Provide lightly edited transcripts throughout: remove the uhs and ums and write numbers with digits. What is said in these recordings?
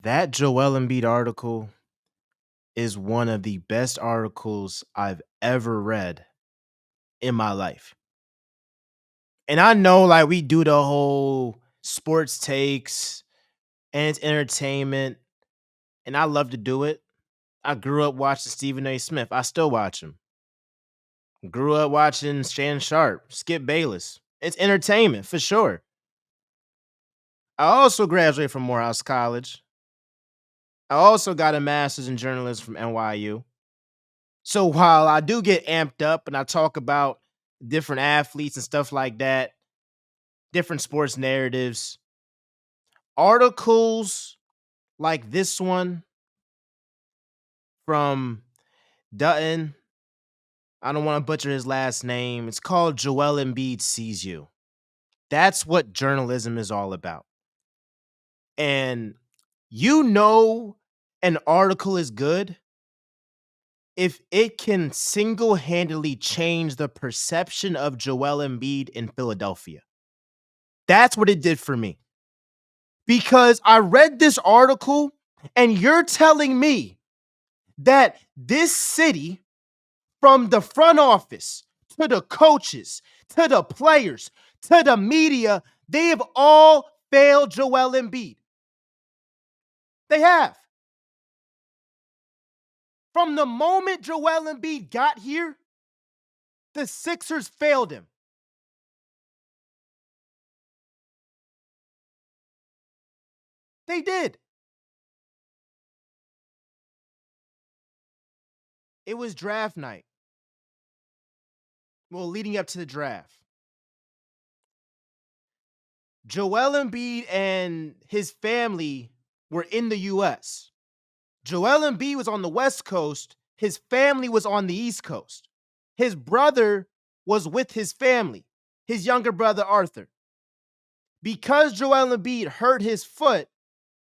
That Joel Embiid article is one of the best articles I've ever read in my life. And I know like we do the whole sports takes and it's entertainment, and I love to do it. I grew up watching Stephen A. Smith. I still watch him. Grew up watching Shannon Sharp, Skip Bayless. It's entertainment for sure. I also graduated from Morehouse College. I also got a master's in journalism from NYU. So while I do get amped up and I talk about different athletes and stuff like that, different sports narratives, articles like this one from Dutton, I don't want to butcher his last name. It's called Joel Embiid Sees You. That's what journalism is all about. And you know an article is good if it can single-handedly change the perception of Joel Embiid in Philadelphia. That's what it did for me. Because I read this article and you're telling me that this city, from the front office to the coaches to the players to the media, they have all failed Joel Embiid. They have. From the moment Joel Embiid got here, the Sixers failed him. They did. It was draft night. Well, leading up to the draft. Joel Embiid and his family were in the US. Joel Embiid was on the West Coast. His family was on the East Coast. His brother was with his family, his younger brother, Arthur. Because Joel Embiid hurt his foot,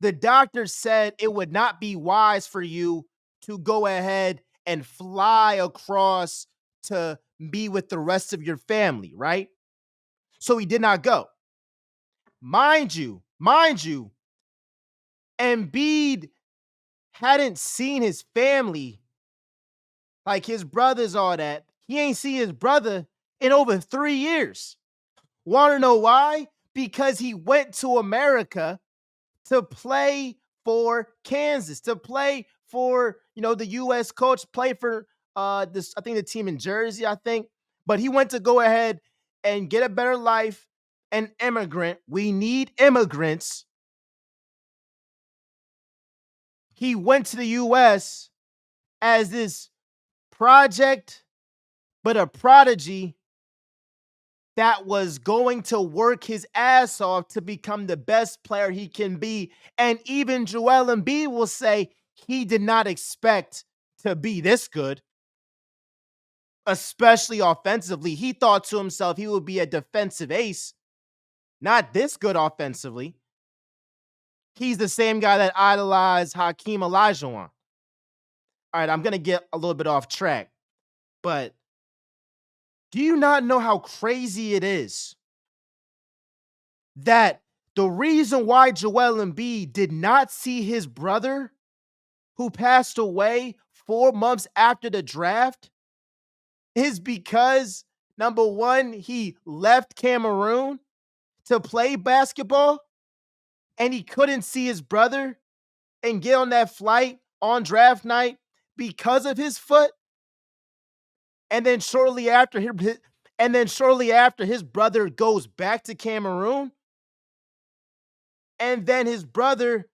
the doctor said it would not be wise for you to go ahead and fly across to be with the rest of your family, right? So he did not go. Mind you, Embiid hadn't seen his family, like his brothers, all that. He ain't seen his brother in over 3 years. Want to know why? Because he went to America to play for Kansas, to play for, the US coach, play for this, I think the team in Jersey, I think. But he went to go ahead and get a better life, an immigrant. We need immigrants. He went to the US as this project, but a prodigy that was going to work his ass off to become the best player he can be. And even Joel Embiid will say he did not expect to be this good, especially offensively. He thought to himself he would be a defensive ace, not this good offensively. He's the same guy that idolized Hakeem Olajuwon. All right, I'm going to get a little bit off track, but do you not know how crazy it is that the reason why Joel Embiid did not see his brother, who passed away 4 months after the draft, is because number one, he left Cameroon to play basketball and he couldn't see his brother and get on that flight on draft night because of his foot. And then shortly after his brother goes back to Cameroon, and then his brother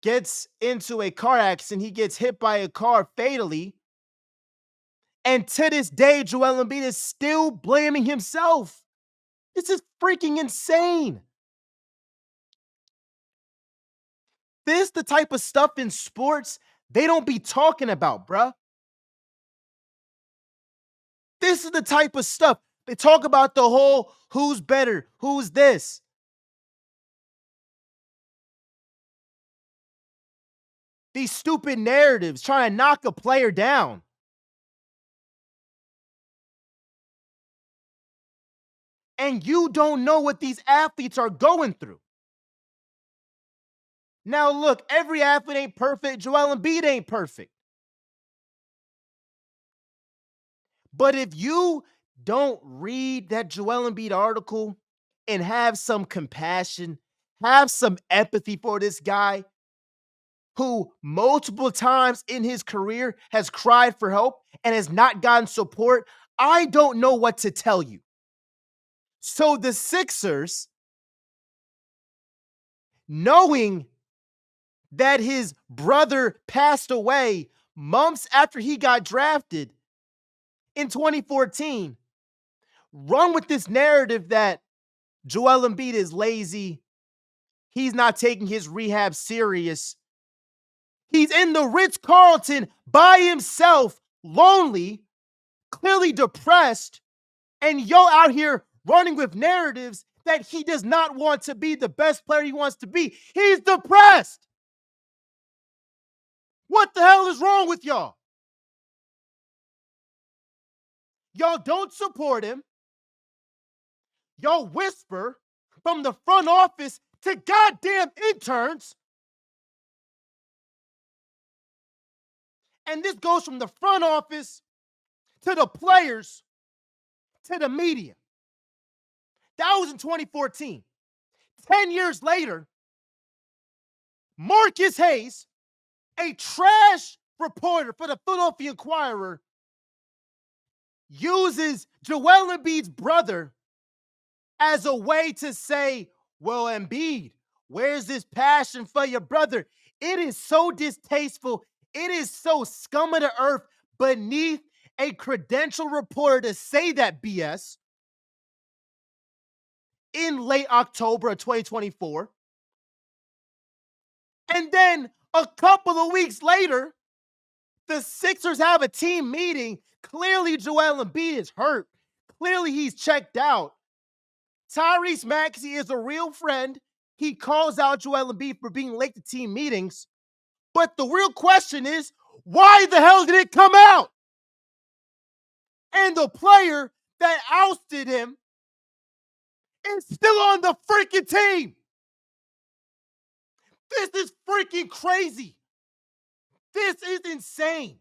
gets into a car accident. He gets hit by a car fatally. And to this day, Joel Embiid is still blaming himself. This is freaking insane. This the type of stuff in sports they don't be talking about, bruh. This is the type of stuff. They talk about the whole who's better, who's this. These stupid narratives trying to knock a player down. And you don't know what these athletes are going through. Now, look, every athlete ain't perfect. Joel Embiid ain't perfect. But if you don't read that Joel Embiid article and have some compassion, have some empathy for this guy who multiple times in his career has cried for help and has not gotten support, I don't know what to tell you. So the Sixers, knowing that his brother passed away months after he got drafted in 2014, run with this narrative that Joel Embiid is lazy. He's not taking his rehab serious. He's in the Ritz-Carlton by himself, lonely, clearly depressed, and yo out here running with narratives that he does not want to be the best player he wants to be. He's depressed. What the hell is wrong with y'all? Y'all don't support him. Y'all whisper from the front office to goddamn interns. And this goes from the front office to the players to the media. That was in 2014. 10 years later, Marcus Hayes, a trash reporter for the Philadelphia Inquirer, uses Joel Embiid's brother as a way to say, well, Embiid, where's this passion for your brother? It is so distasteful. It is so scum of the earth beneath a credentialed reporter to say that BS in late October of 2024. And then a couple of weeks later, the Sixers have a team meeting. Clearly, Joel Embiid is hurt. Clearly, he's checked out. Tyrese Maxey is a real friend. He calls out Joel Embiid for being late to team meetings. But the real question is, why the hell did it come out? And the player that ousted him is still on the freaking team. This is freaking crazy. This is insane.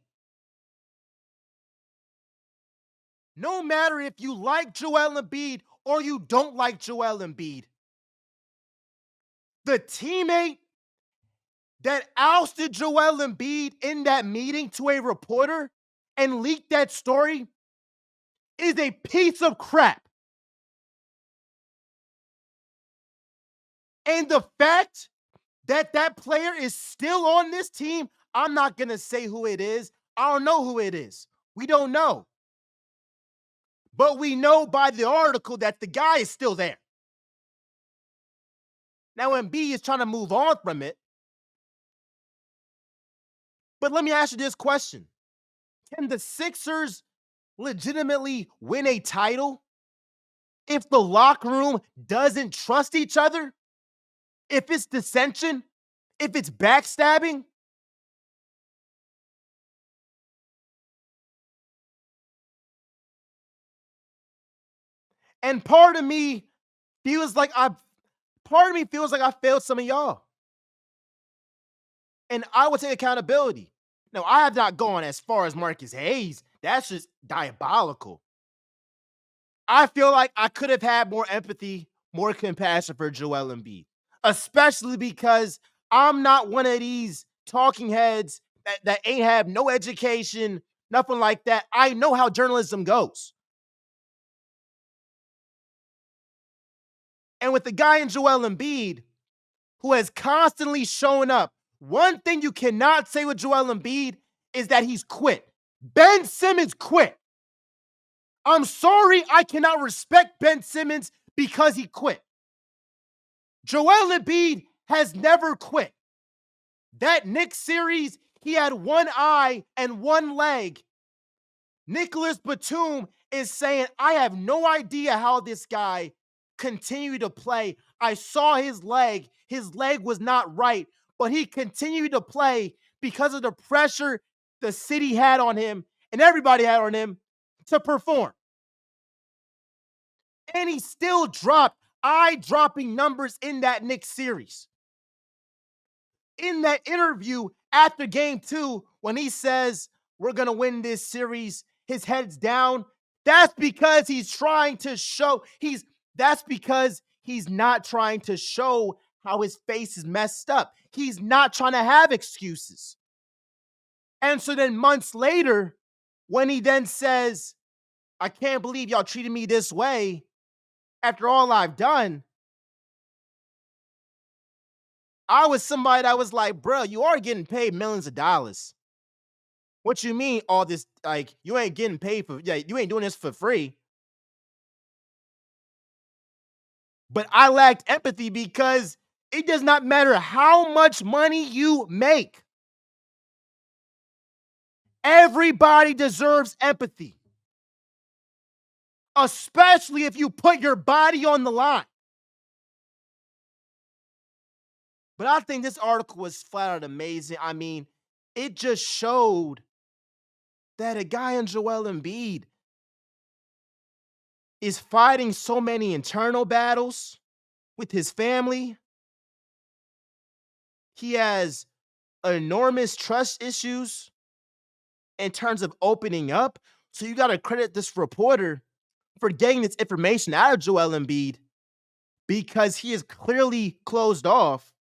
No matter if you like Joel Embiid or you don't like Joel Embiid, the teammate that ousted Joel Embiid in that meeting to a reporter and leaked that story is a piece of crap. And the fact that that player is still on this team, I'm not going to say who it is. I don't know who it is. We don't know. But we know by the article that the guy is still there. Now, Embiid is trying to move on from it. But let me ask you this question. Can the Sixers legitimately win a title if the locker room doesn't trust each other? If it's dissension? If it's backstabbing? And part of me feels like I failed some of y'all. And I would take accountability. Now, I have not gone as far as Marcus Hayes. That's just diabolical. I feel like I could have had more empathy, more compassion for Joel Embiid, especially because I'm not one of these talking heads that ain't have no education, nothing like that. I know how journalism goes. And with the guy in Joel Embiid, who has constantly shown up, one thing you cannot say with Joel Embiid is that he's quit. Ben Simmons quit. I'm sorry, I cannot respect Ben Simmons because he quit. Joel Embiid has never quit. That Knicks series, he had one eye and one leg. Nicholas Batum is saying, I have no idea how this guy continued to play. I saw his leg. His leg was not right, but he continued to play because of the pressure the city had on him and everybody had on him to perform. And he still dropped eye-dropping numbers in that Knicks series. in that interview after game 2, when he says, "We're going to win this series," his head's down. That's because he's trying to show that's because he's not trying to show how his face is messed up. He's not trying to have excuses. And so then months later, when he then says, "I can't believe y'all treated me this way after all I've done," I was somebody that was like, "Bro, you are getting paid millions of dollars. What you mean all this? Like, you ain't getting paid for, yeah, you ain't doing this for free." But I lacked empathy because it does not matter how much money you make. Everybody deserves empathy, especially if you put your body on the line. But I think this article was flat out amazing. I mean, it just showed that a guy in Joel Embiid is fighting so many internal battles with his family. He has enormous trust issues in terms of opening up. So you got to credit this reporter for getting this information out of Joel Embiid because he is clearly closed off.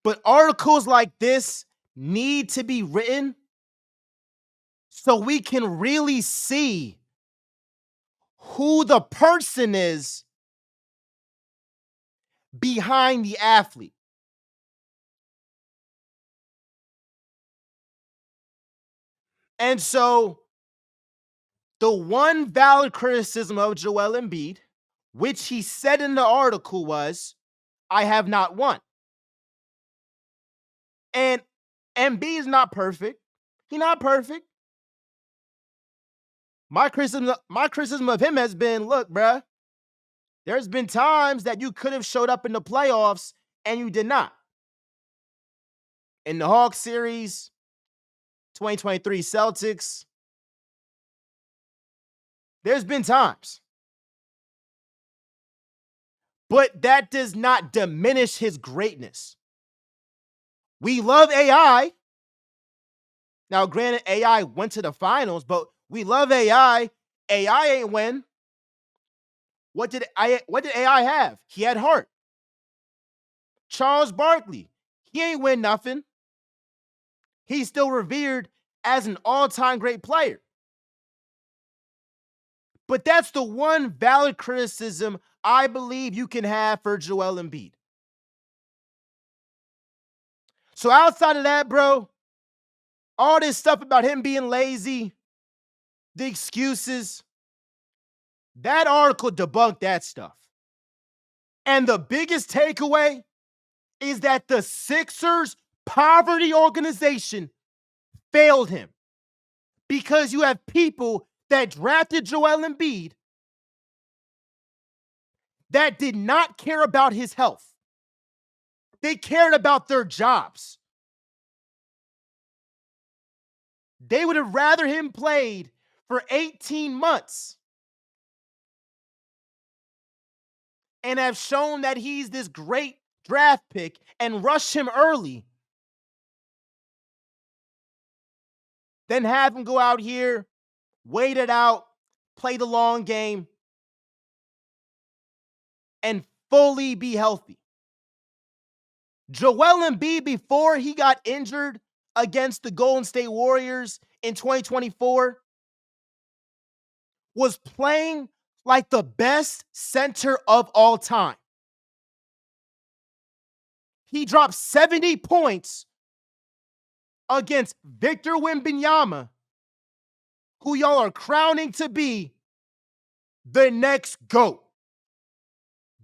But articles like this need to be written so we can really see who the person is behind the athlete. And so the one valid criticism of Joel Embiid, which he said in the article, was, "I have not won." And Embiid is not perfect. He's not perfect. My criticism of him has been, look, bruh, there's been times that you could have showed up in the playoffs and you did not. In the Hawks series, 2023 Celtics, there's been times. But that does not diminish his greatness. We love AI. Now, granted, AI went to the finals, but we love AI. AI ain't win. What did AI have? He had heart. Charles Barkley, he ain't win nothing. He's still revered as an all-time great player. But that's the one valid criticism I believe you can have for Joel Embiid. So outside of that, bro, all this stuff about him being lazy, the excuses, that article debunked that stuff. And the biggest takeaway is that the Sixers poverty organization failed him because you have people that drafted Joel Embiid that did not care about his health. They cared about their jobs. They would have rather him played for 18 months and have shown that he's this great draft pick and rush him early than have him go out here, wait it out, play the long game, and fully be healthy. Joel Embiid, before he got injured against the Golden State Warriors in 2024, was playing like the best center of all time. He dropped 70 points against Victor Wembanyama, who y'all are crowning to be the next GOAT,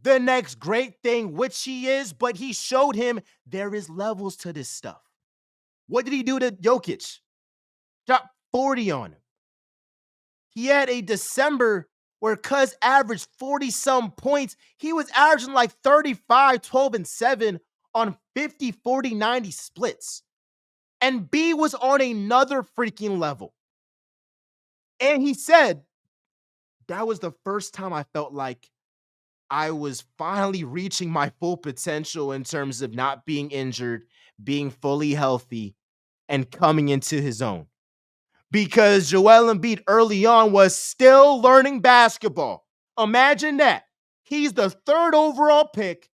the next great thing, which he is, but he showed him there is levels to this stuff. What did he do to Jokic? Dropped 40 on him. He had a December where Cuz averaged 40-some points. He was averaging like 35, 12, and 7 on 50, 40, 90 splits. And B was on another freaking level. And he said, that was the first time I felt like I was finally reaching my full potential in terms of not being injured, being fully healthy, and coming into his own. Because Joel Embiid early on was still learning basketball. Imagine that. He's the third overall pick.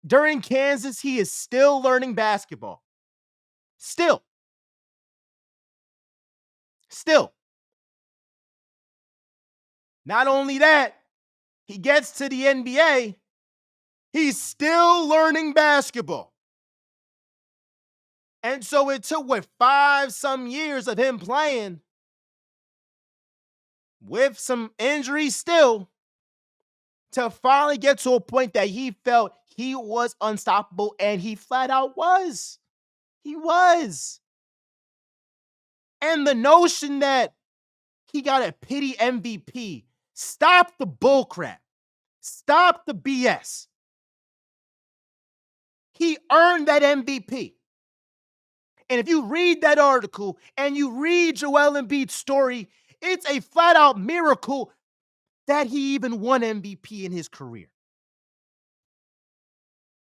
During Kansas, he is still learning basketball. Still. Still. Not only that, he gets to the NBA, he's still learning basketball. And so it took, what, 5 some years of him playing with some injuries still to finally get to a point that he felt he was unstoppable, and he flat out was. He was. And the notion that he got a pity MVP, stop the bullcrap. Stop the BS. He earned that MVP. And if you read that article and you read Joel Embiid's story, it's a flat out miracle that he even won MVP in his career.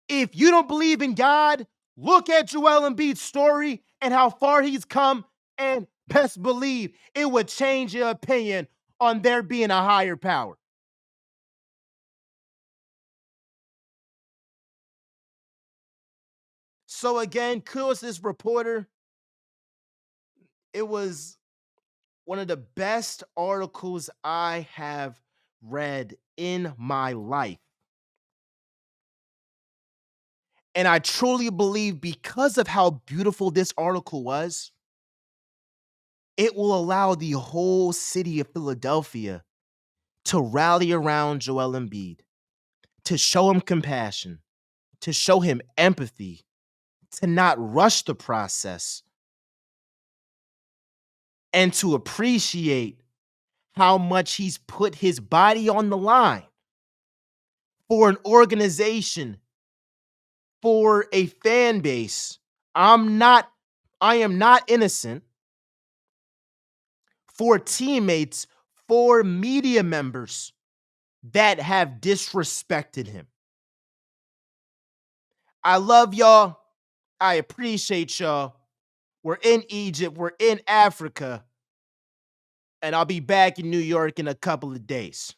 If you don't believe in God, look at Joel Embiid's story and how far he's come, and best believe it would change your opinion on there being a higher power. So again, kudos to this reporter. It was one of the best articles I have read in my life. And I truly believe, because of how beautiful this article was, it will allow the whole city of Philadelphia to rally around Joel Embiid, to show him compassion, to show him empathy, to not rush the process, and to appreciate how much he's put his body on the line for an organization, for a fan base. I am not innocent. For teammates, for media members that have disrespected him. I love y'all. I appreciate y'all. We're in Egypt, we're in Africa, and I'll be back in New York in a couple of days.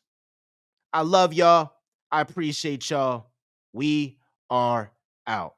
I love y'all. I appreciate y'all. We are out.